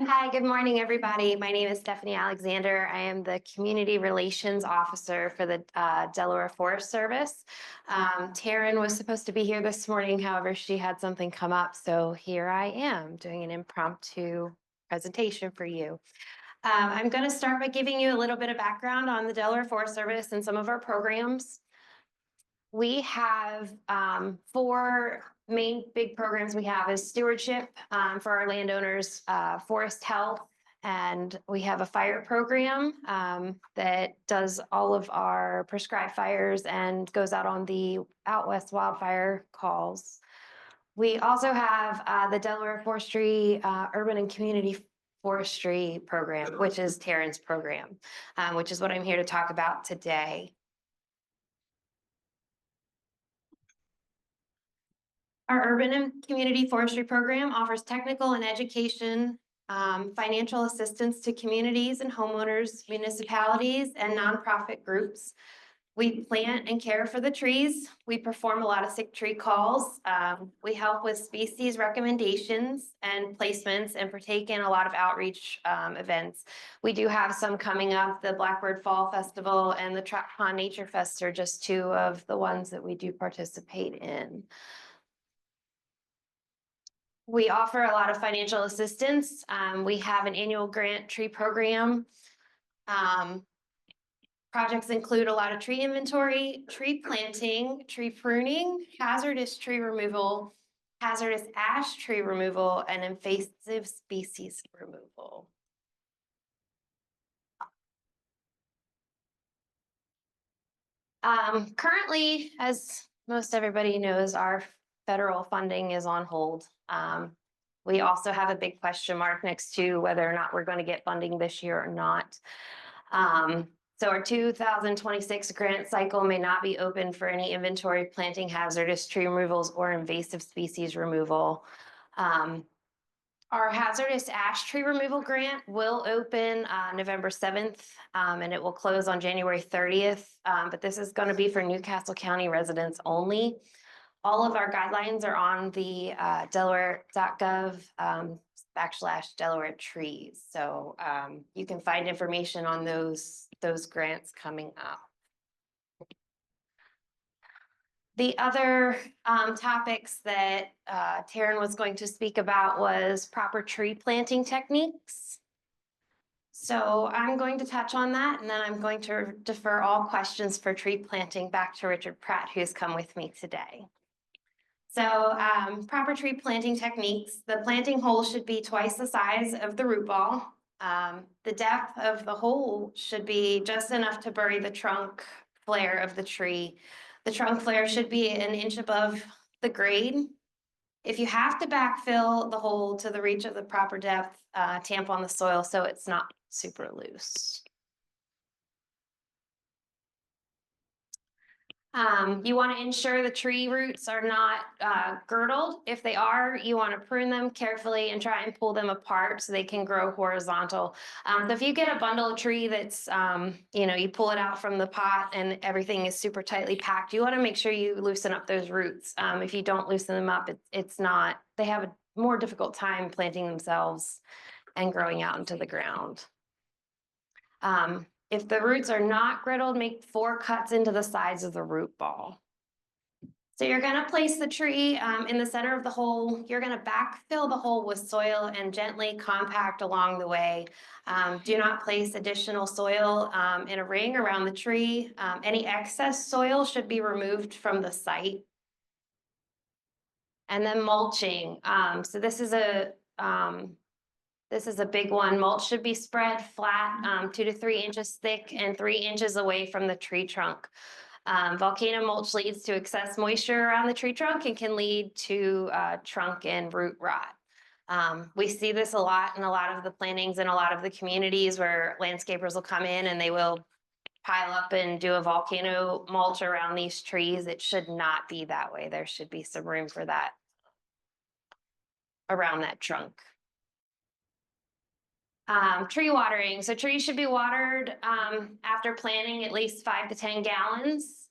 Hi, good morning, everybody. My name is Stephanie Alexander. I am the Community Relations Officer for the Delaware Forest Service. Taryn was supposed to be here this morning, however, she had something come up, so here I am doing an impromptu presentation for you. I'm going to start by giving you a little bit of background on the Delaware Forest Service and some of our programs. We have four main big programs we have is stewardship for our landowners, forest health, and we have a fire program that does all of our prescribed fires and goes out on the out west wildfire calls. We also have the Delaware Forestry Urban and Community Forestry program, which is Taryn's program, which is what I'm here to talk about today. Our Urban and Community Forestry Program offers technical and education, financial assistance to communities and homeowners, municipalities, and nonprofit groups. We plant and care for the trees. We perform a lot of sick tree calls. We help with species recommendations and placements and partake in a lot of outreach events. We do have some coming up. The Blackbird Fall Festival and the Trap Pond Nature Fest are just two of the ones that we do participate in. We offer a lot of financial assistance. We have an annual grant tree program. Projects include a lot of tree inventory, tree planting, tree pruning, hazardous tree removal, hazardous ash tree removal, and invasive species removal. Currently, as most everybody knows, our federal funding is on hold. We also have a big question mark next to whether or not we're going to get funding this year or not. So our 2026 grant cycle may not be open for any inventory, planting, hazardous tree removals, or invasive species removal. Our hazardous ash tree removal grant will open November 7th, and it will close on January 30th. But this is going to be for Newcastle County residents only. All of our guidelines are on the delaware.gov /Delaware trees. So you can find information on those grants coming up. The other topics that Taryn was going to speak about was proper tree planting techniques. So I'm going to touch on that, and then I'm going to defer all questions for tree planting back to Richard Pratt, who's come with me today. So proper tree planting techniques. The planting hole should be twice the size of the root ball. The depth of the hole should be just enough to bury the trunk flare of the tree. The trunk flare should be an inch above the grade. If you have to backfill the hole to the reach of the proper depth, tamp on the soil so it's not super loose. You want to ensure the tree roots are not girdled. If they are, you want to prune them carefully and try and pull them apart so they can grow horizontal. So if you get a bundle of tree that's, you pull it out from the pot and everything is super tightly packed, you want to make sure you loosen up those roots. If you don't loosen them up, they have a more difficult time planting themselves and growing out into the ground. If the roots are not griddled, make 4 cuts into the sides of the root ball. So you're going to place the tree in the center of the hole. You're going to backfill the hole with soil and gently compact along the way. Do not place additional soil in a ring around the tree. Any excess soil should be removed from the site. And then mulching. So this is a big one. Mulch should be spread flat, 2 to 3 inches thick and 3 inches away from the tree trunk. Volcano mulch leads to excess moisture around the tree trunk and can lead to trunk and root rot. We see this a lot in a lot of the plantings in a lot of the communities where landscapers will come in and they will pile up and do a volcano mulch around these trees. It should not be that way. There should be some room for that around that trunk. Tree watering. So trees should be watered after planting at least 5 to 10 gallons.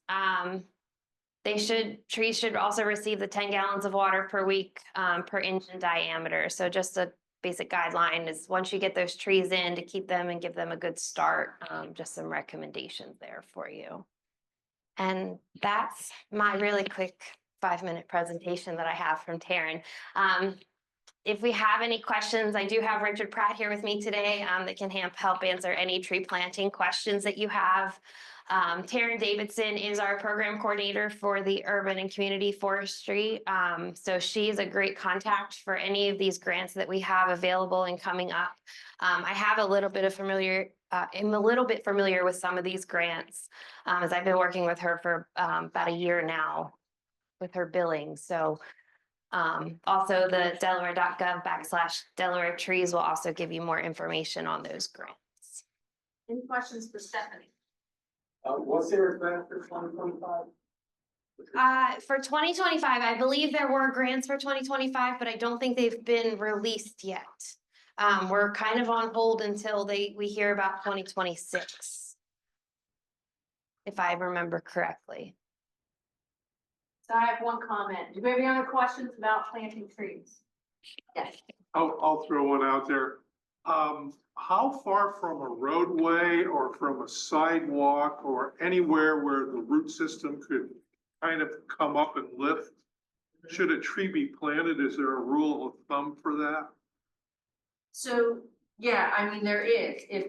Trees should also receive the 10 gallons of water per week per inch in diameter. So just a basic guideline is once you get those trees in, to keep them and give them a good start. Just some recommendations there for you. And that's my really quick 5-minute presentation that I have from Taryn. If we have any questions, I do have Richard Pratt here with me today that can help answer any tree planting questions that you have. Taryn Davidson is our program coordinator for the Urban and Community Forestry. So she is a great contact for any of these grants that we have available and coming up. I have a little bit of I'm a little bit familiar with some of these grants as I've been working with her for about a year now with her billing. So also the delaware.gov/Delaware trees will also give you more information on those grants. Any questions for Stephanie? What's their grant for 2025? For 2025, I believe there were grants for 2025, but I don't think they've been released yet. We're kind of on hold until we hear about 2026, if I remember correctly. So I have one comment. Do we have any other questions about planting trees? Yes. I'll throw one out there. How far from a roadway or from a sidewalk or anywhere where the root system could kind of come up and lift, should a tree be planted? Is there a rule of thumb for that? So, yeah, I mean, there is. If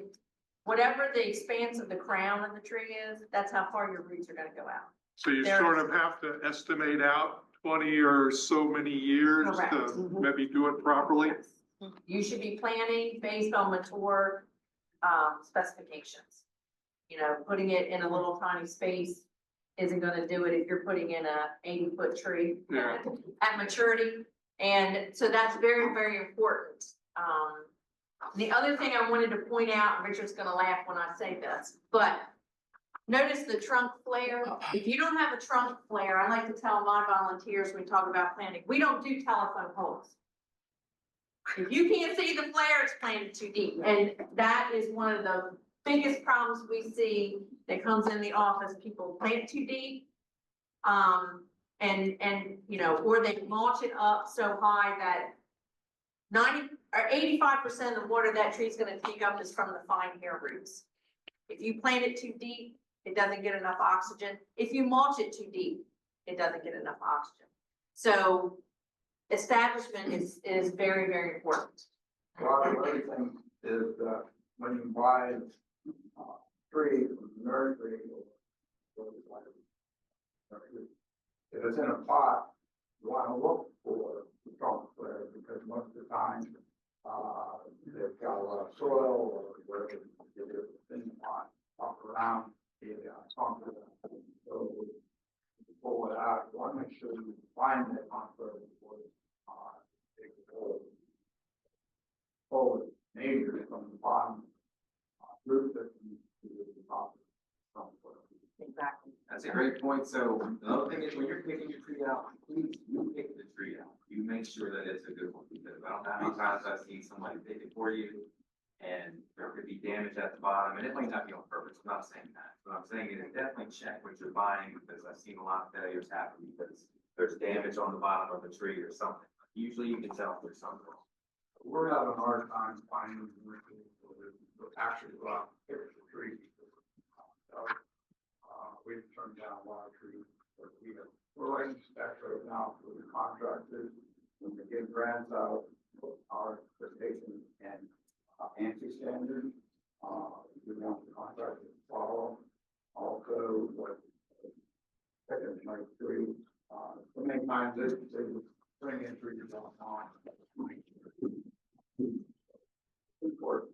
whatever the expanse of the crown of the tree is, that's how far your roots are gonna go out. So you sort of have to estimate out 20 or so many years Correct. to maybe do it properly? You should be planning based on mature specifications. You know, putting it in a little tiny space isn't gonna do it if you're putting in a 80-foot tree Yeah. at maturity. And so that's very, very important. The other thing I wanted to point out, and Richard's gonna laugh when I say this, but notice the trunk flare. If you don't have a trunk flare, I like to tell my volunteers when we talk about planting, we don't do telephone poles. If you can't see the flare, it's planted too deep. And that is one of the biggest problems we see that comes in the office. People plant too deep. And you know, or they launch it up so high that 90 or 85% of the water that tree's gonna take up is from the fine hair roots. If you plant it too deep, it doesn't get enough oxygen. If you mulch it too deep, it doesn't get enough oxygen. So establishment is very, very important. Well, another thing is that when you buy trees from the nursery, if it's in a pot, you want to look for the trunk flare because most of the time they've got a lot of soil or whatever it is in the pot up around the trunk flare. So to pull it out, you want to make sure you find that trunk flare before take the whole neighbor from the bottom root system to the top of the trunk flare. Exactly. That's a great point. So another thing is when you're picking your tree out, please you pick the tree out. You make sure that it's a good one because I don't know how many times I've seen somebody pick it for you and there could be damage at the bottom and it might not be on purpose. I'm not saying that. What I'm saying is definitely check what you're buying because I've seen a lot of failures happen because there's damage on the bottom of the tree or something. Usually you can tell if there's something. We're having a hard time finding actually go out and pick the tree. We've turned down a lot of trees, but we're writing specs right now for the contractors. When they give grants out, our expectations and ANSI standards, we want the contractors to follow. Also, what second like tree, so many times they bring in trees on. Important.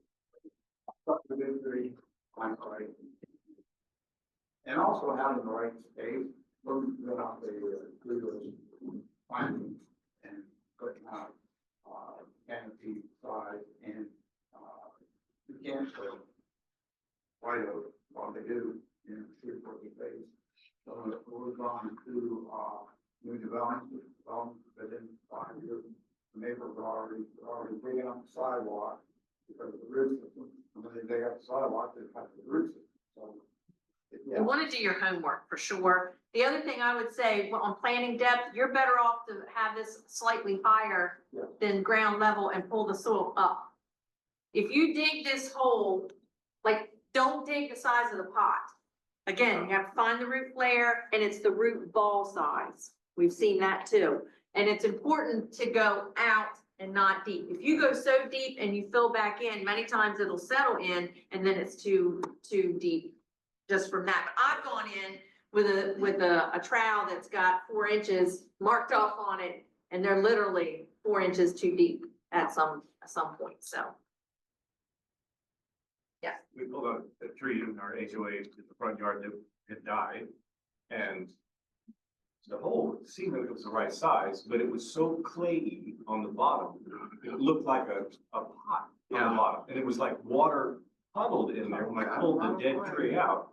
And also having the right space, looking out the findings and putting out canopy size and you can't show white oak while they do in 340 phase. So if we're going to new developments within 5 years, the neighbors are already digging up the sidewalk because of the root system. And when they dig up the sidewalk, they cut the root system. So You wanna do your homework for sure. The other thing I would say, well, on planting depth, you're better off to have this slightly higher Yeah. than ground level and pull the soil up. If you dig this hole, like, don't dig the size of the pot. Again, you have to find the root flare and it's the root ball size. We've seen that too. And it's important to go out and not deep. If you go so deep and you fill back in, many times it'll settle in and then it's too deep just from that. But I've gone in with a trowel that's got 4 inches marked off on it and they're literally 4 inches too deep at some point, so. We pulled a tree in our HOA in the front yard that had died. And the hole seemed like it was the right size, but it was so clayey on the bottom. It looked like a pot on the bottom. And it was like water puddled in there when I pulled the dead tree out.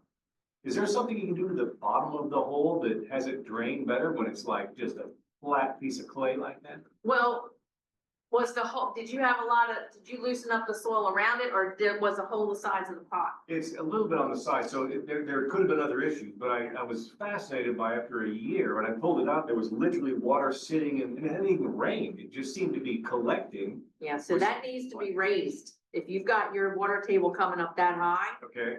Is there something you can do to the bottom of the hole that has it drain better when it's like just a flat piece of clay like that? Well, did you have did you loosen up the soil around it or was the hole the size of the pot? It's a little bit on the side, so there could have been other issues, but I was fascinated by after a year, when I pulled it out, there was literally water sitting and it hadn't even rained. It just seemed to be collecting, Yeah, so that needs to be raised. If you've got your water table coming up that high, okay?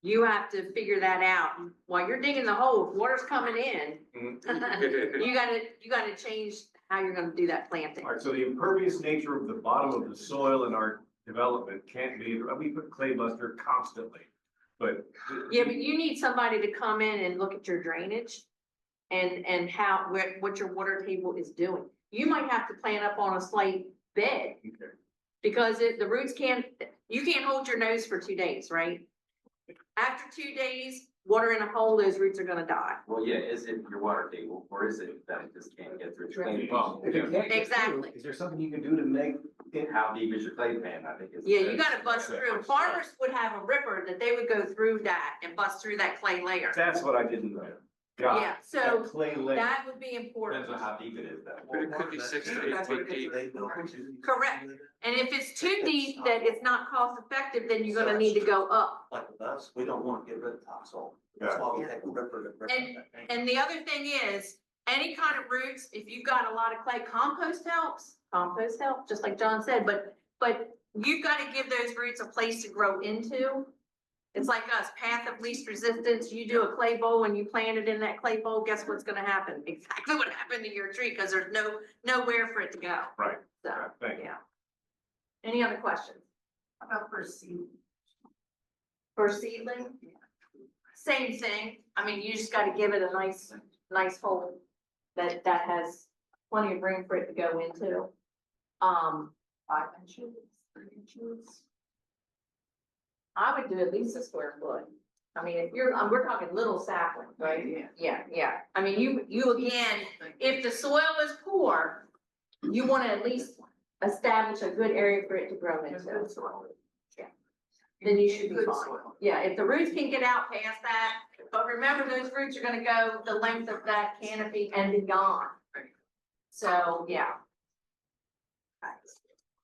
you have to figure that out. While you're digging the hole, if water's coming in, Mhm. you gotta change how you're gonna do that planting. All right, so the impervious nature of the bottom of the soil in our development can't be, we put clay buster constantly, but. Yeah, but you need somebody to come in and look at your drainage and what your water table is doing. You might have to plant up on a slight bed Okay. because the roots you can't hold your nose for 2 days, right? After 2 days, water in a hole, those roots are gonna die. Well, yeah, is it your water table or is it that it just can't get through? Drainage. If it can't get through, Exactly. is there something you can do to make it? How deep is your clay pan, I think is. Yeah, you gotta bust through. Farmers would have a ripper that they would go through that and bust through that clay layer. That's what I didn't know. Got it. Yeah, so That clay layer. that would be important. Depends on how deep it is though. But it could be 6 to 8 foot deep. Correct. And if it's too deep that it's not cost effective, then you're gonna need to go up. Like with us, we don't want to get rid of topsoil. That's why we take a ripper to rip that thing. And the other thing is, any kind of roots, if you've got a lot of clay, compost helps, just like John said, but you've gotta give those roots a place to grow into. It's like us, path of least resistance, you do a clay bowl and you plant it in that clay bowl, guess what's gonna happen? Exactly what happened to your tree, cause there's nowhere for it to go. Right. So, Right, thank you. yeah. Any other questions? About for seed. For seedling? Same thing. I mean, you just gotta give it a nice hole that has plenty of room for it to go into. 5 inches, 3 inches. I would do at least a square foot. I mean, if we're talking little sapling, right? Yeah. I mean, you again, if the soil is poor, you wanna at least establish a good area for it to grow into. Yeah. Then you should be fine. Yeah, if the roots can get out past that, but remember, those roots are gonna go the length of that canopy and beyond. So, yeah.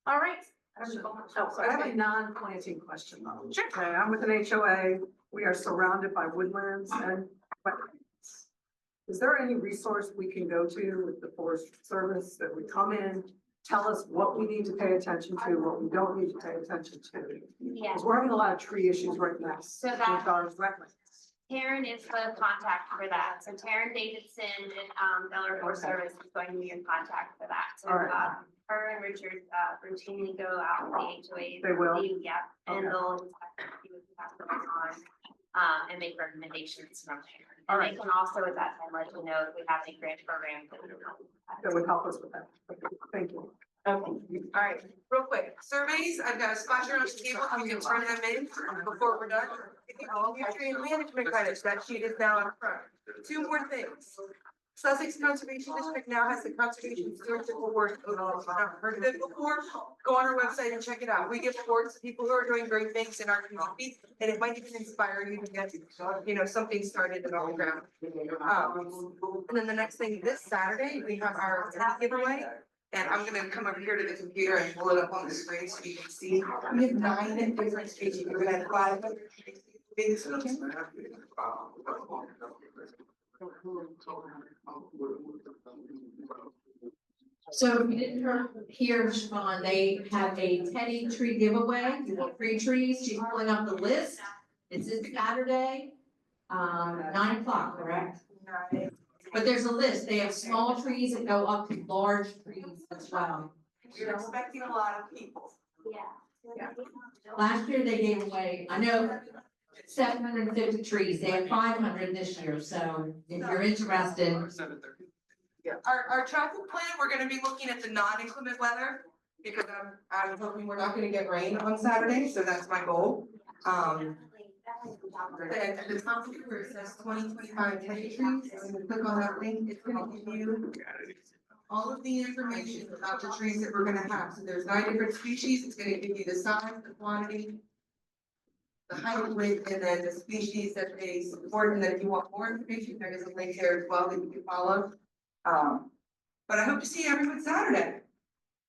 All right. Oh, I have a sorry. non-planting question though. Sure. Okay, I'm with an HOA. We are surrounded by woodlands and wetlands. Is there any resource we can go to with the Forest Service that would come in, tell us what we need to pay attention to, what we don't need to pay attention to? Yeah, Because we're having a lot of tree issues right now So with that- our wetlands. Taryn is the contact for that. So Taryn Davidson and Delaware Forest Service is going to be in contact for that. So All right. her and Richard routinely go out to the HOAs. They will? Yeah, and Okay. they'll inspect and see what we have going on, and make recommendations from there. All And right. they can also at that time let you know if we have any grant programs that would help with that. That would help us with that. Okay, thank you. Okay, all right, real quick. Surveys, I've got a spot here on the table, you can turn them in before we're done. Nutrient management credits, that sheet is now in front. 2 more things. Sussex Conservation District now has the Conservation Stewardship Award. If you've never heard of it before, go on our website and check it out. We give awards to people who are doing great things in our community, and it might even inspire you to get, something started and on the ground. And then the next thing, this Saturday, we have our giveaway. And I'm gonna come over here to the computer and pull it up on the screen so you can see. We have 9 different species. We're gonna have 500 So if you didn't hear Siobhan, they have a Teddy tree giveaway, free trees, she's pulling up the list. It's this Saturday, 9 o'clock, correct? But there's a list, they have small trees that go up to large trees as well. We're expecting a lot of people. Last year they gave away, I know, 750 trees, they have 500 this year, so if you're interested. Our traffic plan, we're gonna be looking at the non-inclement weather, because I'm hoping we're not gonna get rain on Saturday, so that's my goal. At the top of where it says 2025 Teddy trees, I'm gonna click on that link, it's gonna give you all of the information about the trees that we're gonna have, so there's 9 different species, it's gonna give you the size, the quantity, the height, width, and then the species that they support, and then if you want more information, there is a link there as well that you can follow. But I hope to see everyone Saturday.